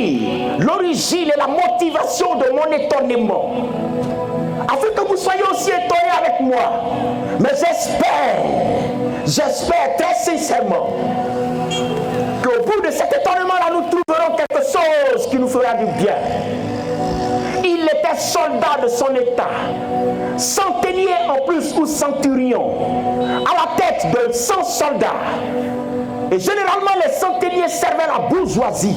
dire l'origine et la motivation de mon étonnement, afin que vous soyez aussi étonnés avec moi. Mais j'espère très sincèrement qu'au bout de cet étonnement-là, nous trouverons quelque chose qui nous fera du bien. Il était soldat de son état, centenier en plus ou centurion, à la tête de 100 soldats. Et généralement, les centeniers servaient la bourgeoisie.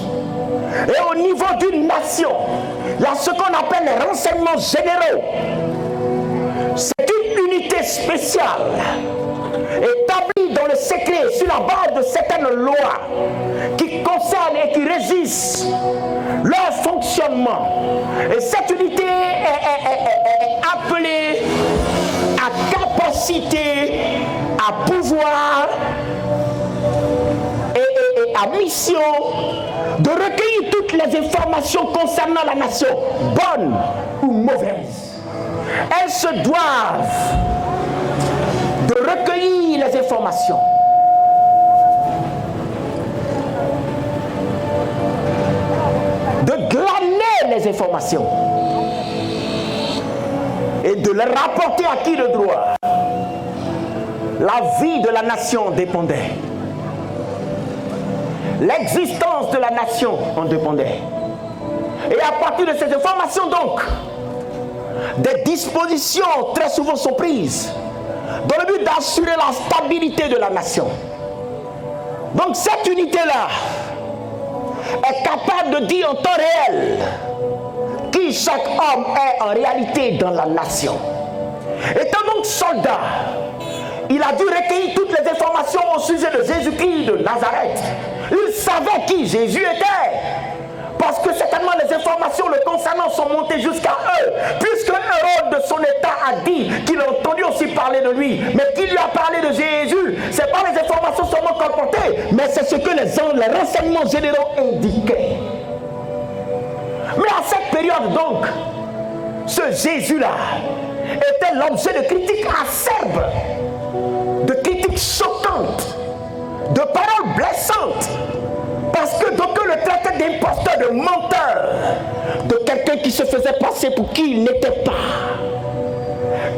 Et au niveau d'une nation, il y a ce qu'on appelle les renseignements généraux. C'est une unité spéciale, établie dans le secret sur la base de certaines lois qui concernent et qui régissent leur fonctionnement. Et cette unité est appelée à capacité, à pouvoir et à mission de recueillir toutes les informations concernant la nation, bonnes ou mauvaises. Elles se doivent de recueillir les informations. De glaner les informations. Et de les rapporter à qui de droit. La vie de la nation dépendait. L'existence de la nation en dépendait. Et à partir de ces informations donc, des dispositions très souvent sont prises dans le but d'assurer la stabilité de la nation. Donc cette unité-là est capable de dire en temps réel qui chaque homme est en réalité dans la nation. Étant donc soldat, il a dû recueillir toutes les informations au sujet de Jésus-Christ de Nazareth. Il savait qui Jésus était. Parce que certainement les informations le concernant sont montées jusqu'à eux. Puisque Hérode de son état a dit qu'il a entendu aussi parler de lui. Mais qu'il lui a parlé de Jésus. Ce n'est pas les informations seulement colportées. Mais c'est ce que les renseignements généraux indiquaient. Mais à cette période donc, ce Jésus-là était l'objet de critiques acerbes. De critiques choquantes. De paroles blessantes. Parce que d'aucuns le traitaient d'imposteur, de menteur, de quelqu'un qui se faisait passer pour qui il n'était pas.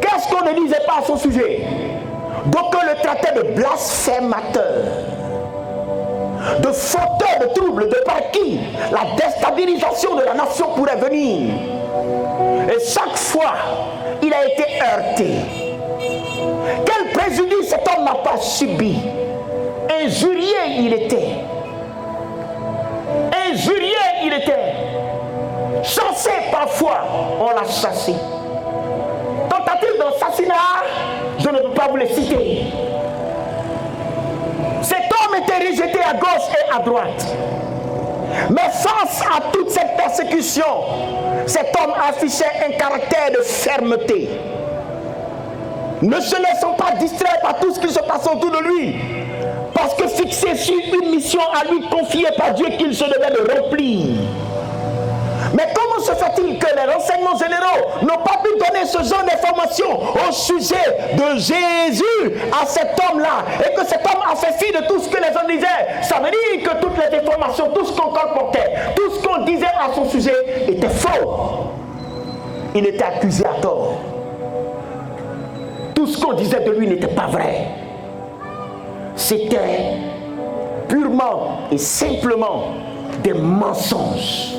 Qu'est-ce qu'on ne disait pas à son sujet? D'aucuns le traitaient de blasphémateur, de fauteur de troubles, de par qui la déstabilisation de la nation pourrait venir. Et chaque fois, il a été heurté. Quel préjudice cet homme n'a pas subi? Injurié il était. Injurié il était. Chassé parfois, on l'a chassé. Tentative d'assassinat, je ne peux pas vous les citer. Cet homme était rejeté à gauche et à droite. Mais face à toute cette persécution, cet homme affichait un caractère de fermeté. Ne se laissant pas distraire par tout ce qui se passe autour de lui. Parce que fixé sur une mission à lui confiée par Dieu qu'il se devait de remplir. Mais comment se fait-il que les renseignements généraux n'ont pas pu donner ce genre d'informations au sujet de Jésus à cet homme-là, et que cet homme a fait fi de tout ce que les gens disaient? Ça veut dire que toutes les informations, tout ce qu'on colportait, tout ce qu'on disait à son sujet était faux. Il était accusé à tort. Tout ce qu'on disait de lui n'était pas vrai. C'était purement et simplement des mensonges.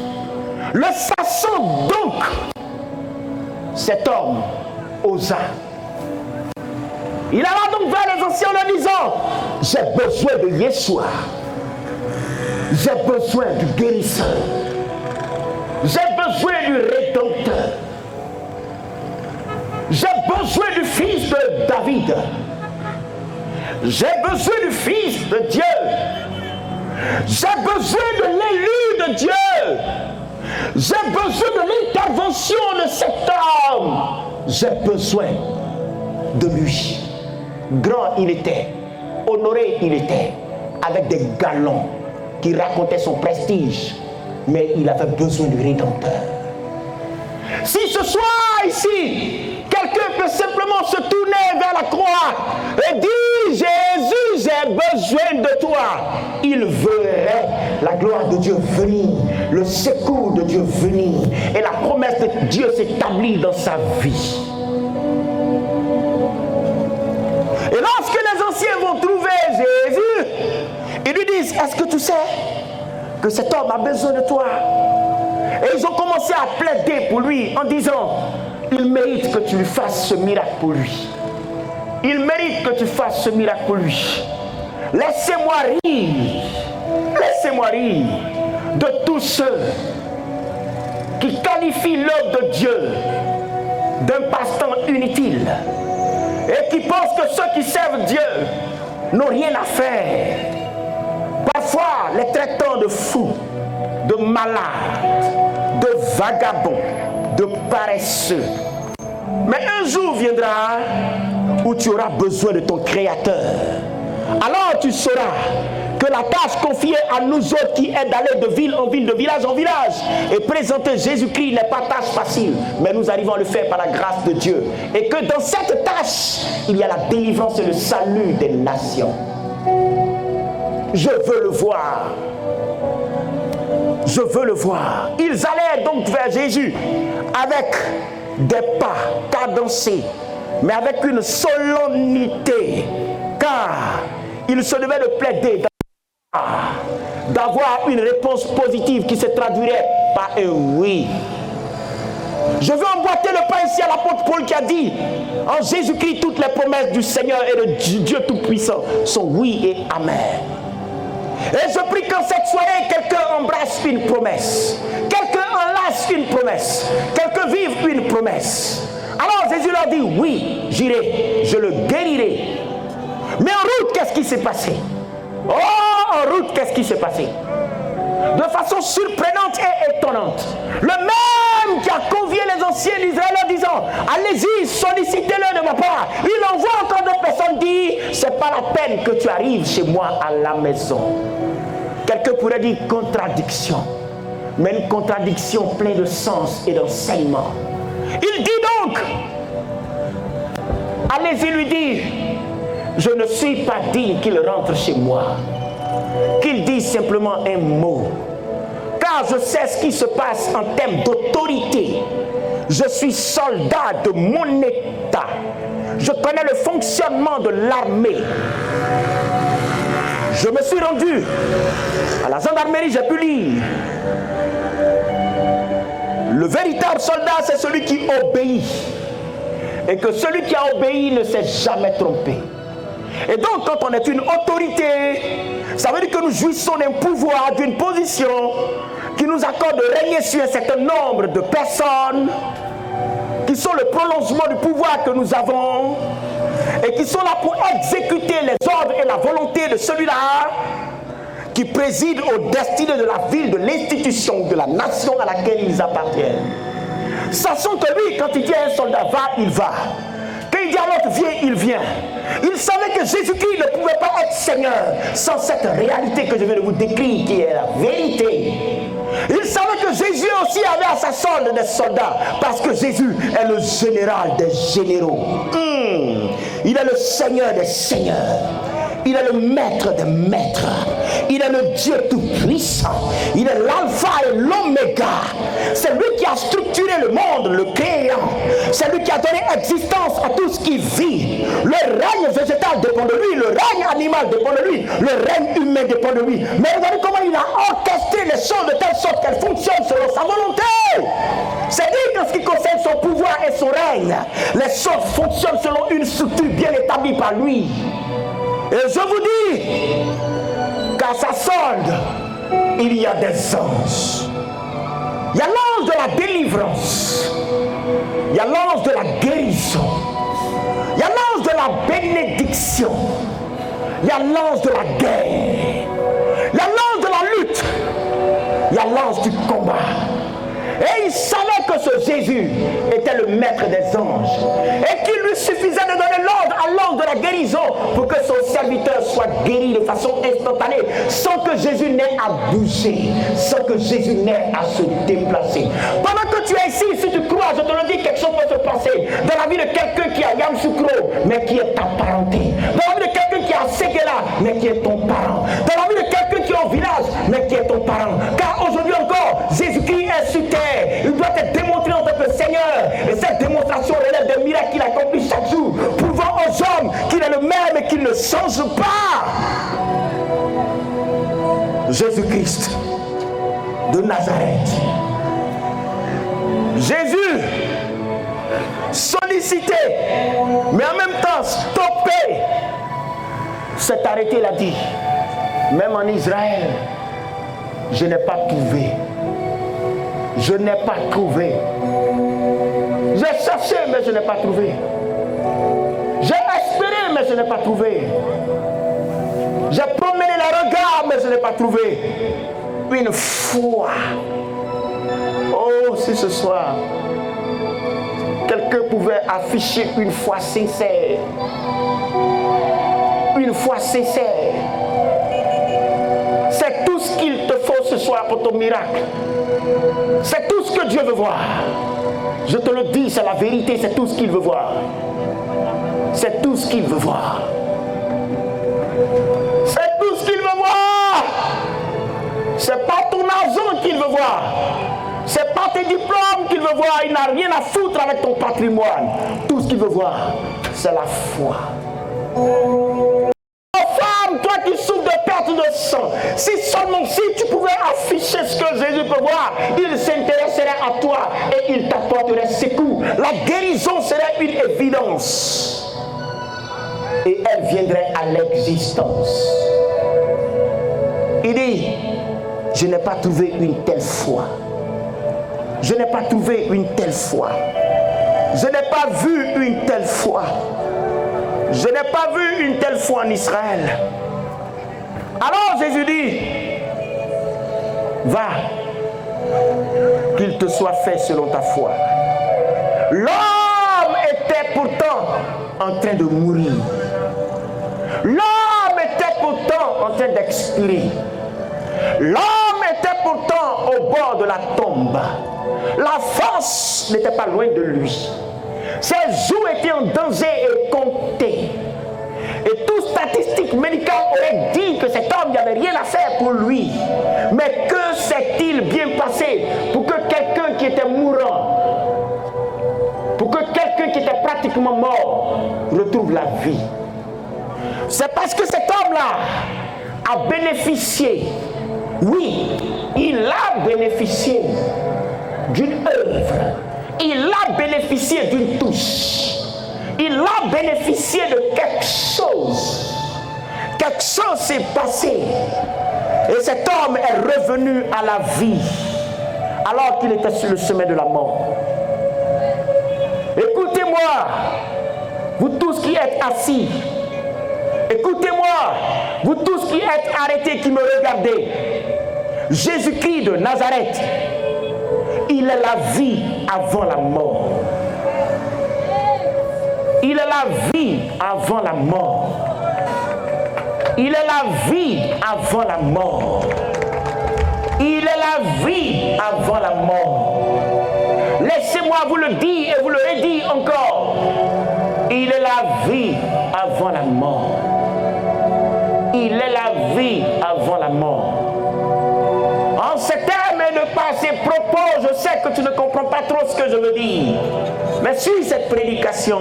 Le sachant donc, cet homme osa. Il alla donc vers les anciens en disant: j'ai besoin de Yeshua. J'ai besoin du guérisseur. J'ai besoin du rédempteur. J'ai besoin du fils de David. J'ai besoin du fils de Dieu. J'ai besoin de l'élu de Dieu. J'ai besoin de l'intervention de cet homme. J'ai besoin de lui. Grand il était, honoré il était, avec des galons qui racontaient son prestige. Mais il avait besoin du Rédempteur. Si ce soir ici, quelqu'un peut simplement se tourner vers la croix et dire: Jésus, j'ai besoin de toi, il verrait la gloire de Dieu venir, le secours de Dieu venir, et la promesse de Dieu s'établit dans sa vie. Et lorsque les anciens vont trouver Jésus, ils lui disent, est-ce que tu sais que cet homme a besoin de toi? Et ils ont commencé à plaider pour lui en disant, il mérite que tu lui fasses ce miracle pour lui. Il mérite que tu fasses ce miracle pour lui. Laissez-moi rire de tous ceux qui qualifient l'œuvre de Dieu d'un passe-temps inutile et qui pensent que ceux qui servent Dieu n'ont rien à faire. Parfois, les traitant de fous, de malades, de vagabonds, de paresseux. Mais un jour viendra où tu auras besoin de ton Créateur. Alors tu sauras que la tâche confiée à nous autres qui est d'aller de ville en ville, de village en village et présenter Jésus-Christ n'est pas tâche facile, mais nous arrivons à le faire par la grâce de Dieu. Et que dans cette tâche, il y a la délivrance et le salut des nations. Je veux le voir. Je veux le voir. Ils allèrent donc vers Jésus avec des pas cadencés, mais avec une solennité, car il se devait de plaider, d'avoir une réponse positive qui se traduirait par un oui. Je veux emboîter le pas ici à l'apôtre Paul qui a dit, en Jésus-Christ, toutes les promesses du Seigneur et de Dieu Tout-Puissant sont oui et amen. Et je prie qu'en cette soirée, quelqu'un embrasse une promesse. Quelqu'un enlace une promesse. Quelqu'un vive une promesse. Alors Jésus leur dit, oui, j'irai, je le guérirai. Mais en route, qu'est-ce qui s'est passé? Oh, en route, qu'est-ce qui s'est passé? De façon surprenante et étonnante, le même qui a convié les anciens d'Israël en disant, allez-y, sollicitez-le de ma part. Il envoie encore d'autres personnes dire, c'est pas la peine que tu arrives chez moi à la maison. Quelqu'un pourrait dire contradiction, mais une contradiction pleine de sens et d'enseignement. Il dit donc, allez-y lui dire, je ne suis pas digne qu'il rentre chez moi. Qu'il dise simplement un mot. Car je sais ce qui se passe en termes d'autorité. Je suis soldat de mon État. Je connais le fonctionnement de l'armée. Je me suis rendu à la gendarmerie, j'ai pu lire. Le véritable soldat, c'est celui qui obéit. Et que celui qui a obéi ne s'est jamais trompé. Et donc, quand on est une autorité, ça veut dire que nous jouissons d'un pouvoir, d'une position qui nous accorde de régner sur un certain nombre de personnes qui sont le prolongement du pouvoir que nous avons et qui sont là pour exécuter les ordres et la volonté de celui-là qui préside aux destinées de la ville, de l'institution, de la nation à laquelle ils appartiennent. Sachant que lui, quand il dit à un soldat, va, il va. Quand il dit à l'autre, viens, il vient. Il savait que Jésus-Christ ne pouvait pas être Seigneur sans cette réalité que je viens de vous décrire, qui est la vérité. Il savait que Jésus aussi avait à sa solde des soldats, parce que Jésus est le général des généraux. Il est le Seigneur des seigneurs. Il est le maître des maîtres. Il est le Dieu tout-puissant. Il est l'alpha et l'oméga. C'est lui qui a structuré le monde, le créant. C'est lui qui a donné existence à tout ce qui vit. Le règne végétal dépend de lui. Le règne animal dépend de lui. Le règne humain dépend de lui. Mais regardez comment il a orchestré les choses de telle sorte qu'elles fonctionnent selon sa volonté. C'est-à-dire qu'en ce qui concerne son pouvoir et son règne, les choses fonctionnent selon une structure bien établie par lui. Et je vous dis qu'à sa solde, il y a des anges. Il y a l'ange de la délivrance. Il y a l'ange de la guérison. Il y a l'ange de la bénédiction. Il y a l'ange de la guerre. Il y a l'ange de la lutte. Il y a l'ange du combat. Et il savait que ce Jésus était le maître des anges. Et qu'il lui suffisait de donner l'ordre à l'ange de la guérison pour que son serviteur soit guéri de façon instantanée, sans que Jésus n'ait à bouger, sans que Jésus n'ait à se déplacer. Pendant que tu es ici, si tu crois, je te le dis, quelque chose peut se passer dans la vie de quelqu'un qui a Yamoussoukro, mais qui est apparenté. Dans la vie de quelqu'un qui a Séguéla, mais qui est ton parent. Dans la vie de quelqu'un qui est au village, mais qui est ton parent. Car aujourd'hui encore, Jésus-Christ est sur terre. Il doit être démontré en tant que Seigneur. Et cette démonstration relève des miracles qu'il accomplit chaque jour, prouvant aux hommes qu'il est le même et qu'il ne change pas. Jésus-Christ de Nazareth. Jésus sollicité, mais en même temps stoppé, s'est arrêté, il a dit, même en Israël, je n'ai pas trouvé. Je n'ai pas trouvé. J'ai cherché, mais je n'ai pas trouvé. J'ai espéré, mais je n'ai pas trouvé. J'ai promené le regard, mais je n'ai pas trouvé. Une foi. Oh, si ce soir, quelqu'un pouvait afficher une foi sincère. Une foi sincère. C'est tout ce qu'il te faut ce soir pour ton miracle. C'est tout ce que Dieu veut voir. Je te le dis, c'est la vérité, c'est tout ce qu'il veut voir. C'est tout ce qu'il veut voir. C'est tout ce qu'il veut voir. C'est pas ton argent qu'il veut voir. C'est pas tes diplômes qu'il veut voir. Il n'a rien à foutre avec ton patrimoine. Tout ce qu'il veut voir, c'est la foi. Femme, toi qui souffres de perte de sang, si seulement si tu pouvais afficher ce que Jésus peut voir, il s'intéresserait à toi et il t'apporterait secours. La guérison serait une évidence. Et elle viendrait à l'existence. Il dit, je n'ai pas trouvé une telle foi. Je n'ai pas trouvé une telle foi. Je n'ai pas vu une telle foi. Je n'ai pas vu une telle foi en Israël. Alors Jésus dit, va, qu'il te soit fait selon ta foi. L'homme était pourtant en train de mourir. L'homme était pourtant en train d'expirer. L'homme était pourtant au bord de la tombe. La force n'était pas loin de lui. Ses jours étaient en danger et comptés. Et toute statistique médicale aurait dit que cet homme n'avait rien à faire pour lui. Mais que s'est-il bien passé pour que quelqu'un qui était mourant, pour que quelqu'un qui était pratiquement mort retrouve la vie? C'est parce que cet homme-là a bénéficié. Oui, il a bénéficié d'une œuvre. Il a bénéficié d'une touche. Il a bénéficié de quelque chose. Quelque chose s'est passé. Et cet homme est revenu à la vie alors qu'il était sur le chemin de la mort. Écoutez-moi, vous tous qui êtes assis. Écoutez-moi, vous tous qui êtes arrêtés, qui me regardez. Jésus-Christ de Nazareth, il est la vie avant la mort. Il est la vie avant la mort. Il est la vie avant la mort. Il est la vie avant la mort. Laissez-moi vous le dire et vous le redire encore. Il est la vie avant la mort. Il est la vie avant la mort. En ces termes et de par ces propos, je sais que tu ne comprends pas trop ce que je veux dire. Mais suis cette prédication,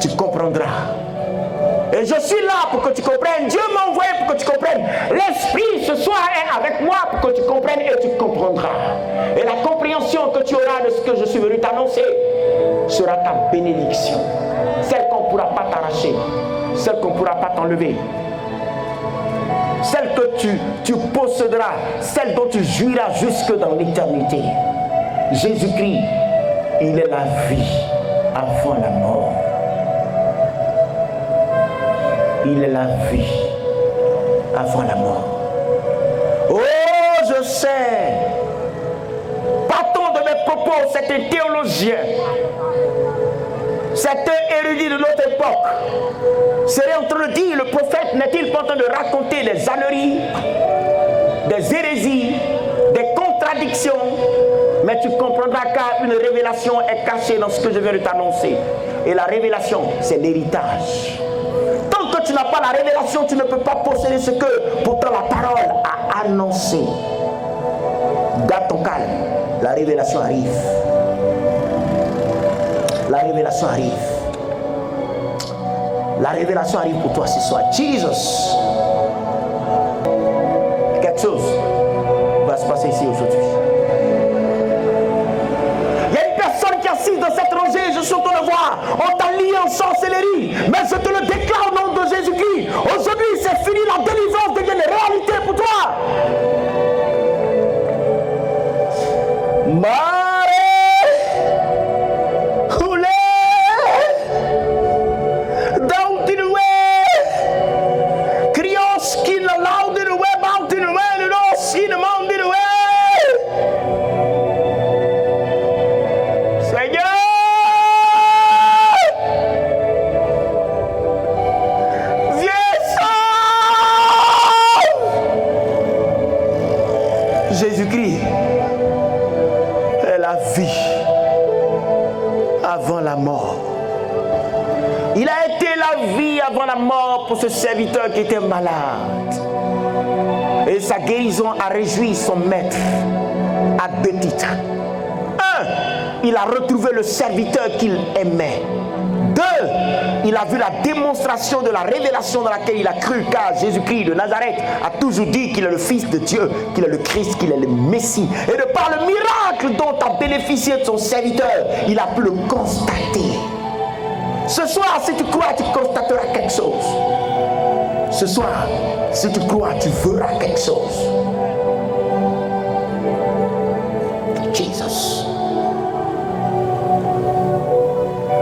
tu comprendras. Et je suis là pour que tu comprennes. Dieu m'a envoyé pour que tu comprennes. L'Esprit ce soir est avec moi pour que tu comprennes et tu comprendras. Et la compréhension que tu auras de ce que je suis venu t'annoncer sera ta bénédiction. Celle qu'on ne pourra pas t'arracher. Celle qu'on ne pourra pas t'enlever. Celle que tu posséderas. Celle dont tu jouiras jusque dans l'éternité. Jésus-Christ, il est la vie avant la mort. Il est la vie avant la mort. Oh, je sais. Partons de mes propos, c'est un théologien. C'est un érudit de notre époque. Serait en train de dire, le prophète n'est-il pas en train de raconter des âneries, des hérésies, des contradictions? Mais tu comprendras qu'une révélation est cachée dans ce que je viens de t'annoncer. Et la révélation, c'est l'héritage. Tant que tu tu n'as pas la révélation, tu ne peux pas posséder ce que pourtant la parole a annoncé. Garde ton calme. La révélation arrive. La révélation arrive. La révélation arrive pour toi ce soir. Jesus. Quelque chose va se passer ici aujourd'hui. Il y a une personne qui est assise dans cette rangée, je suis en train de voir. On t'a lié en sorcellerie. Mais je te le déclare au nom de Jésus-Christ. Aujourd'hui, c'est fini. La délivrance devient une réalité pour toi. Jésus-Christ est la vie avant la mort. Il a été la vie avant la mort pour ce serviteur qui était malade. Et sa guérison a réjoui son maître à 2 titres. 1, il a retrouvé le serviteur qu'il aimait. 2, il a vu la démonstration de la révélation dans laquelle il a cru, car Jésus-Christ de Nazareth a toujours dit qu'il est le Fils de Dieu, qu'il est le Christ, qu'il est le Messie. Et de par le miracle dont a bénéficié de son serviteur, il a pu le constater. Ce soir, si tu crois, tu constateras quelque chose. Ce soir, si tu crois, tu verras quelque chose. Jesus.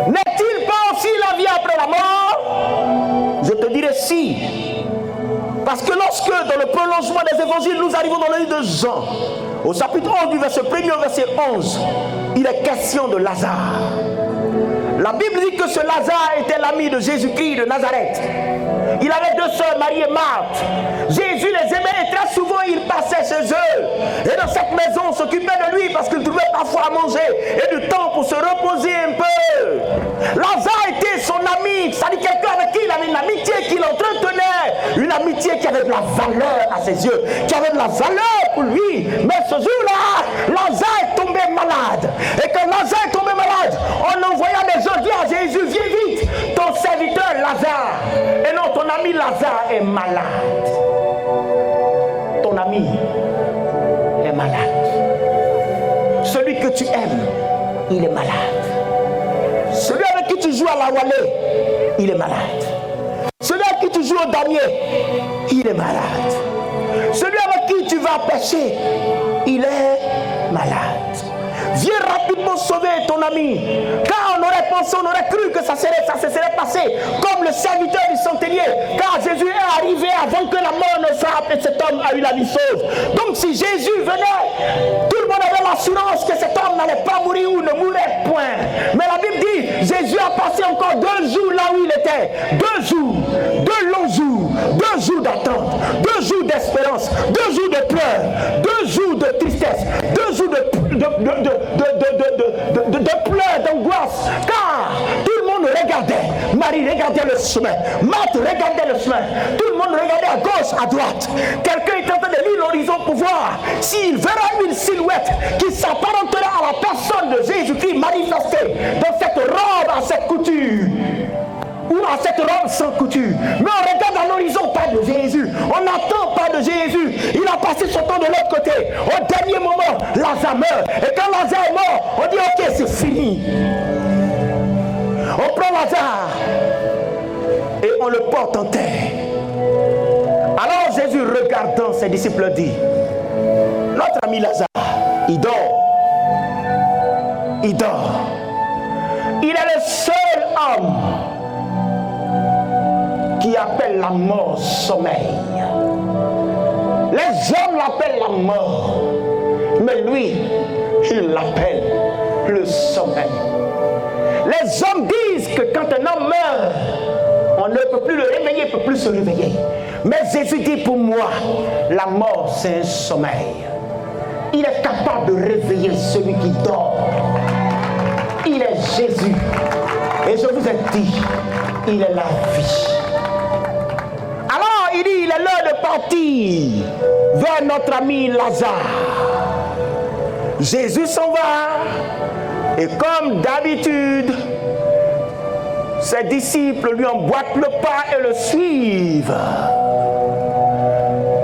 N'est-il pas aussi la vie après la mort? Je te dirai si. Parce que lorsque, dans le prolongement des évangiles, nous arrivons dans le livre de Jean, au chapitre 11 du verset 1er au verset 11, il est question de Lazare. La Bible dit que ce Lazare était l'ami de Jésus-Christ de Nazareth. Il avait 2 sœurs, Marie et Marthe. Jésus les aimait et très souvent il passait chez eux. Et dans cette maison, on s'occupait de lui parce qu'il trouvait parfois à manger et du temps pour se reposer un peu. Lazare était son ami, c'est-à-dire quelqu'un avec qui il avait une amitié qu'il entretenait. Une amitié qui avait de la valeur à ses yeux, qui avait de la valeur pour lui. Mais ce jour-là, Lazare est tombé malade. Et quand Lazare est tombé malade, on envoya des gens dire à Jésus, viens vite, ton serviteur Lazare. Et non, ton ami Lazare est malade. Ton ami est malade. Celui que tu aimes, il est malade. Celui avec qui tu joues à la Wallet, il est malade. Celui avec qui tu joues au damier, il est malade. Celui avec qui tu vas pêcher, il est malade. Viens rapidement sauver ton ami. Car on aurait pensé, on aurait cru que ça se serait passé comme le serviteur du centenier. Car Jésus est arrivé avant que la mort ne frappe et cet homme a eu la vie sauve. Donc si Jésus venait, tout le monde avait l'assurance que cet homme n'allait pas mourir ou ne mourrait point. Mais la Bible dit, Jésus a passé encore 2 jours là où il était. 2 jours, 2 longs jours, 2 jours d'attente, 2 jours d'espérance, 2 jours de pleurs, 2 jours de tristesse, 2 jours de pleurs, d'angoisse. Car tout le monde regardait. Marie regardait le chemin. Marthe regardait le chemin. Tout le monde regardait à gauche, à droite. Quelqu'un était en train de lire l'horizon pour voir s'il verra une silhouette qui s'apparentera à la personne de Jésus-Christ manifestée dans cette robe à cette couture. Ou à cette robe sans couture. Mais on regarde à l'horizon, pas de Jésus. On n'attend pas de Jésus. Il a passé son temps de l'autre côté. Au dernier moment, Lazare meurt. Et quand Lazare est mort, on dit ok, c'est fini. On prend Lazare et on le porte en terre. Alors Jésus, regardant ses disciples, dit, notre ami Lazare, il dort. Il dort. Il est le seul homme qui appelle la mort sommeil. Les hommes l'appellent la mort, mais lui, il l'appelle le sommeil. Les hommes disent que quand un homme meurt, on ne peut plus le réveiller, il ne peut plus se réveiller. Mais Jésus dit, pour moi, la mort c'est un sommeil. Il est capable de réveiller celui qui dort. Il est Jésus. Et je vous ai dit, il est la vie. repartit vers notre ami Lazare. Jésus s'en va et comme d'habitude, ses disciples lui emboîtent le pas et le suivent.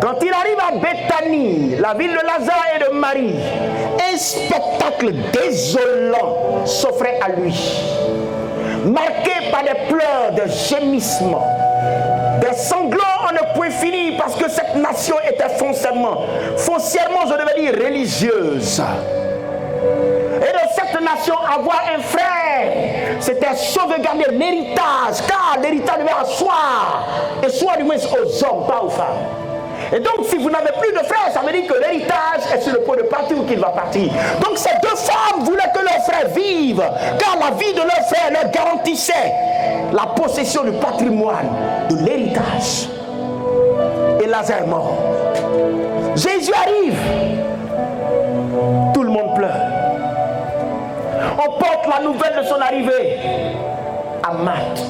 Quand il arrive à Béthanie, la ville de Lazare et de Marie, un spectacle désolant s'offrait à lui, marqué par des pleurs, des gémissements, des sanglots on ne pouvait finir parce que cette nation était foncièrement, je devais dire religieuse. Et de cette nation, avoir un frère, c'était sauvegarder l'héritage, car l'héritage devait asseoir, et soit du moins aux hommes, pas aux femmes. Et donc, si vous n'avez plus de frères, ça veut dire que l'héritage est sur le point de partir ou qu'il va partir. Donc, ces deux femmes voulaient que leurs frères vivent, car la vie de leurs frères leur garantissait la possession du patrimoine, de l'héritage. Et Lazare est mort. Jésus arrive. Tout le monde pleure. On porte la nouvelle de son arrivée à Marthe.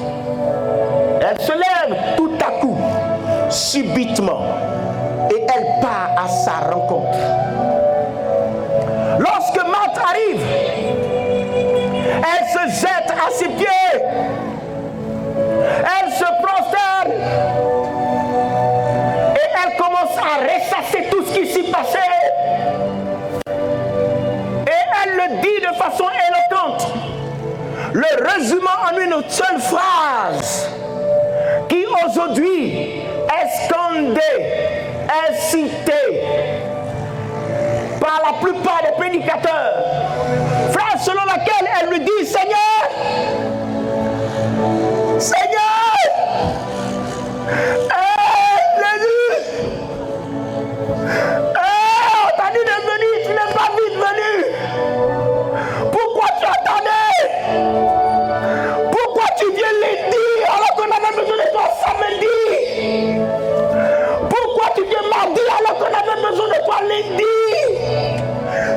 Elle se lève tout à coup, subitement, et elle part à sa rencontre. Lorsque Marthe arrive, elle se jette à ses pieds, elle se prosterne et elle commence à ressasser tout ce qui s'y passait. Et elle le dit de façon éloquente, le résumant en une seule phrase qui aujourd'hui est scandée, est citée par la plupart des prédicateurs. Phrase selon laquelle elle lui dit, Seigneur, Jésus, on t'a dit de venir, tu n'es pas vite venu. Pourquoi tu attendais? Pourquoi tu viens lundi alors qu'on avait besoin de toi samedi? Pourquoi tu viens mardi alors qu'on avait besoin de toi lundi?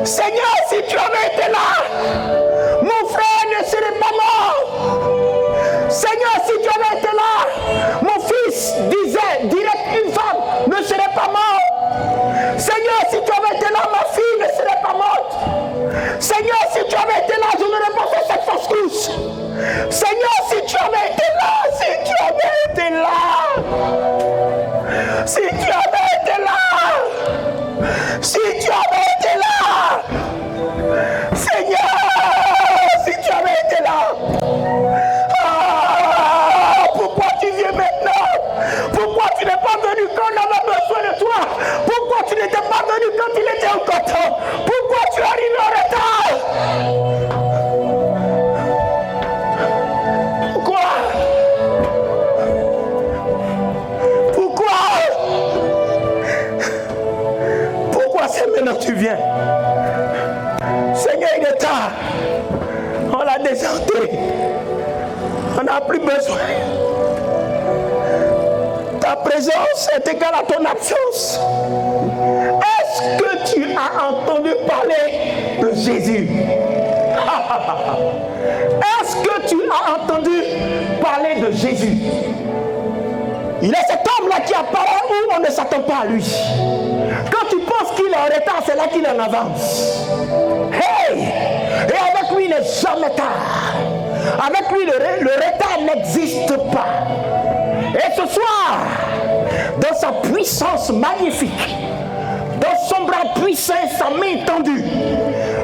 Seigneur, si tu avais été là, mon frère ne serait pas mort. Seigneur, si tu avais été là, mon fils dirait une femme ne serait pas mort. Seigneur, si tu avais été là, ma fille ne serait pas morte. Seigneur, si tu avais été là, je n'aurais pas fait cette fausse couche. Seigneur, si tu avais été là, si tu avais été là, si tu avais été là, si tu avais été là, Seigneur, si tu avais été là. Pourquoi tu viens maintenant? Pourquoi tu n'es pas venu quand on avait besoin de toi? Pourquoi tu n'étais pas venu quand il était encore temps? Pourquoi tu arrives en retard? Pourquoi c'est maintenant que tu viens? Seigneur, il est tard. On l'a déserté. On n'a plus besoin. Ta présence est égale à ton absence. Est-ce que tu as entendu parler de Jésus? Est-ce que tu as entendu parler de Jésus? Il est cet homme-là qui apparaît où on ne s'attend pas à lui. Quand tu penses qu'il est en retard, c'est là qu'il est en avance. Hey! Et avec lui, il n'est jamais tard. Avec lui, le retard n'existe pas. Et ce soir, dans sa puissance magnifique, dans son bras puissant et sa main tendue,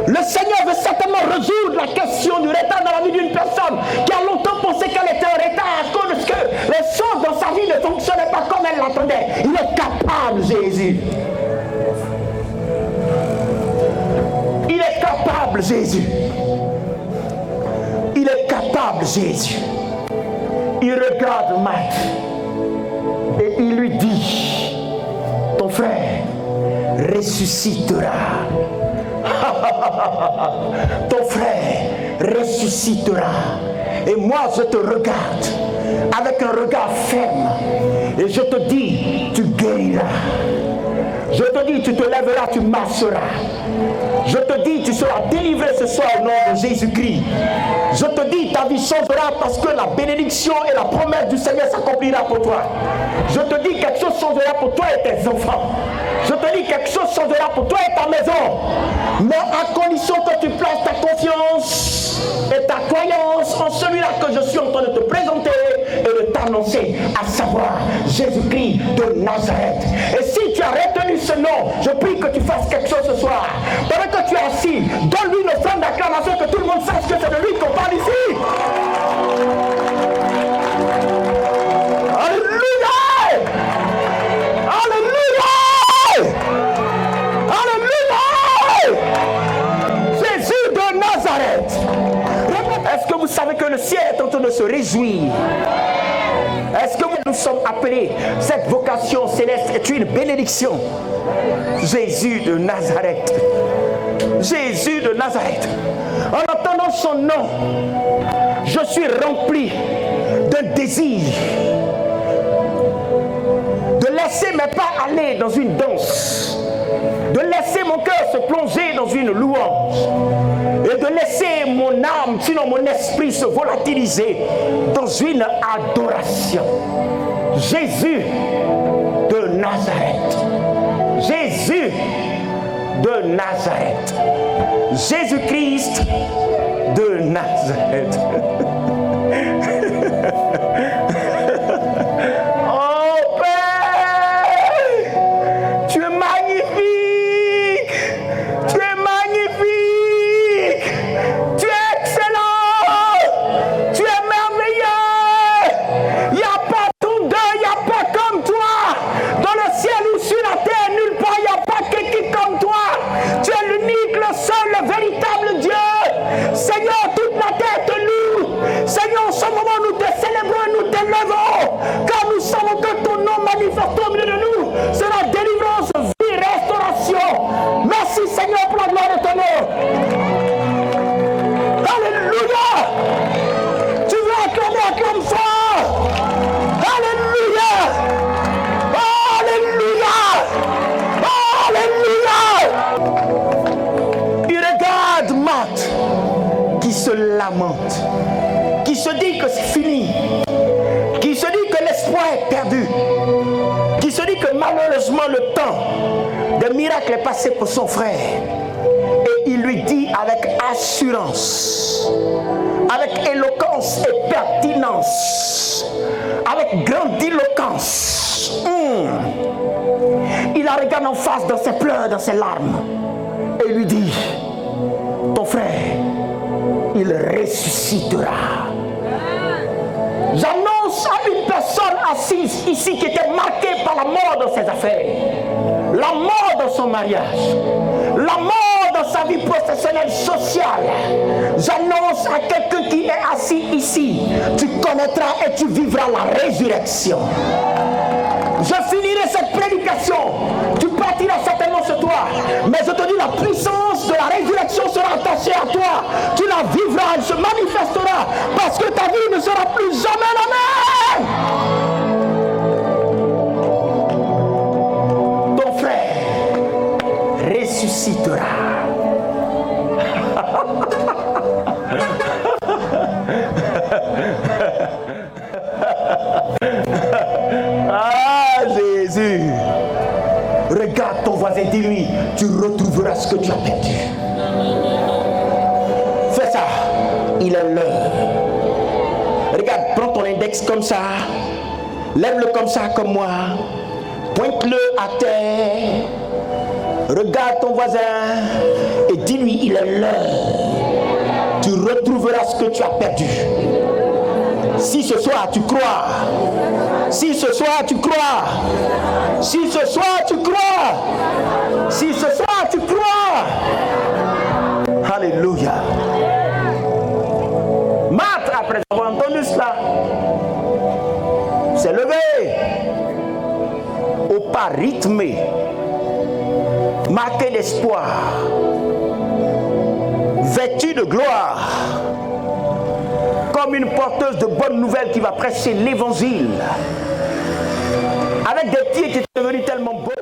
le Seigneur veut certainement résoudre la question du retard dans la vie d'une personne qui a longtemps pensé qu'elle était en retard à cause que les choses dans sa vie ne fonctionnaient pas comme elle l'entendait. Il est capable, Jésus. Il est capable, Jésus. Il est capable, Jésus. Il regarde Marthe et il lui dit, ton frère ressuscitera. Ton frère ressuscitera. Et moi je te regarde avec un regard ferme et je te dis, tu guériras. Je te dis, tu te lèveras, tu marcheras. Je te dis, tu seras délivré ce soir au nom de Jésus-Christ. Je te dis, ta vie changera parce que la bénédiction et la promesse du Seigneur s'accomplira pour toi. Je te dis, quelque chose changera pour toi et tes enfants. Je te dis, quelque chose changera pour toi et ta maison. Mais à condition que tu places ta confiance et ta croyance en celui-là que je suis en train de te présenter et de t'annoncer, à savoir Jésus-Christ de Nazareth. Et si tu as retenu ce nom, je prie que tu fasses quelque chose ce soir. Pendant que tu es assis, donne-lui une offrande d'acclamation, que tout le monde sache que c'est de lui qu'on parle ici. Alléluia! Alléluia! Alléluia! Jésus de Nazareth. Est-ce que vous savez que le ciel est en train de se réjouir? Est-ce que nous sommes appelés? Cette vocation céleste est une bénédiction. Jésus de Nazareth. Jésus de Nazareth. En entendant son nom, je suis rempli d'un désir de laisser mes pas aller dans une danse, de laisser mon cœur se plonger dans une louange et de laisser mon âme, sinon mon esprit, se volatiliser dans une adoration. Jésus de Nazareth. Jésus de Nazareth. Jésus-Christ de Nazareth. Oh Père, tu es magnifique. Tu es magnifique. Tu es excellent. Tu es merveilleux. Il n'y a pas tout deux, il n'y a pas comme toi. Dans le ciel ou sur la terre, nulle part, il n'y a pas quelqu'un comme toi. Tu es l'unique, le seul, le véritable Dieu. Seigneur, toute la terre te loue. Seigneur, en ce moment, nous te célébrons et nous t'élevons. Car nous savons que ton nom manifesté au milieu de nous sera délivrance, vie, restauration. Merci Seigneur pour la gloire de ton nom. Alléluia. Tu veux acclamer, acclame fort. Alléluia. Alléluia. Il regarde Marthe qui se lamente, qui se dit que c'est fini, qui se dit que l'espoir est perdu, qui se dit que malheureusement le temps des miracles est passé pour son frère. Et il lui dit avec assurance, avec éloquence et pertinence, avec grandiloquence, il la regarde en face dans ses pleurs, dans ses larmes, et lui dit: ton frère, il ressuscitera. J'annonce à une personne assise ici qui était marquée par la mort dans ses affaires, la mort dans son mariage, la mort dans sa vie professionnelle, sociale. J'annonce à quelqu'un qui est assis ici: tu connaîtras et tu vivras la résurrection. Je finirai cette prédication. Tu partiras certainement ce soir. Mais je te dis, la puissance de la résurrection sera attachée à toi. Tu la vivras, elle se manifestera. Parce que ta vie ne sera plus jamais la même. Ton frère ressuscitera. Ah Jésus, regarde ton voisin, dis-lui: tu retrouveras ce que tu as perdu. Fais ça, il est l'heure. Regarde, prends ton index comme ça, lève-le comme ça, comme moi, pointe-le à terre, regarde ton voisin et dis-lui: il est l'heure. Tu retrouveras ce que tu as perdu. Si ce soir tu crois, si ce soir tu crois, si ce soir tu crois, si ce soir tu crois. Alléluia. Marthe, après avoir entendu cela, s'est levée au pas rythmé, marqué d'espoir, vêtue de gloire, comme une porteuse de bonnes nouvelles qui va prêcher l'évangile, avec des pieds qui sont devenus tellement beaux,